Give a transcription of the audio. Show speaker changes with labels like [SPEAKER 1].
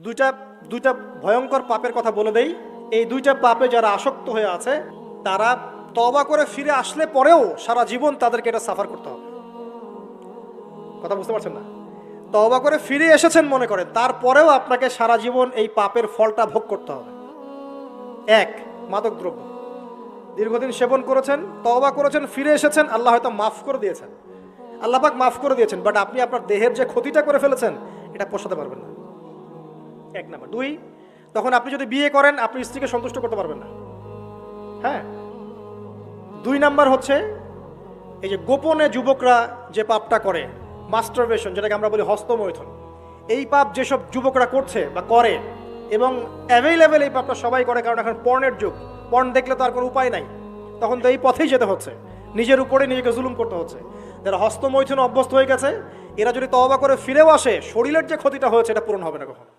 [SPEAKER 1] দুইটা দুইটা ভয়ঙ্কর পাপের কথা বলে দেই। এই দুইটা পাপে যারা আসক্ত হয়ে আছে তারা তওবা করে ফিরে আসলে পরেও সারা জীবন তাদেরকে এটা সাফার করতে হবে। কথা বুঝতে পারছেন না? তওবা করে ফিরে এসেছেন মনে করেন, তারপরেও আপনাকে সারা জীবন এই পাপের ফলটা ভোগ করতে হবে। এক, মাদকদ্রব্য দীর্ঘদিন সেবন করেছেন, তওবা করেছেন, ফিরে এসেছেন, আল্লাহ হয়তো মাফ করে দিয়েছেন, আল্লাহ পাক মাফ করে দিয়েছেন, বাট আপনি আপনার দেহের যে ক্ষতিটা করে ফেলেছেন এটা পোষাতে পারবেন না। এক নাম্বার। দুই, তখন আপনি যদি বিয়ে করেন আপনি স্ত্রীকে সন্তুষ্ট করতে পারবেন না। হ্যাঁ। দুই নাম্বার হচ্ছে এই যে গোপনে যুবকরা যে পাপটা করে, মাস্টারবেশন, যেটাকে আমরা বলি হস্তমৈথুন, এই পাপ যেসব যুবকরা করছে বা করে, এবং অ্যাভেলেবেল এই পাপটা সবাই করে, কারণ এখন পর্নের যুগ, পর্ন দেখলে তো আর কোনো উপায় নাই, তখন তো এই পথেই যেতে হচ্ছে, নিজের উপরে নিজেকে জুলুম করতে হচ্ছে। যারা হস্তমৈথুন অভ্যস্ত হয়ে গেছে এরা যদি তওবা করে ফিরেও আসে, শরীরের যে ক্ষতিটা হয়েছে এটা পূরণ হবে না কখনো।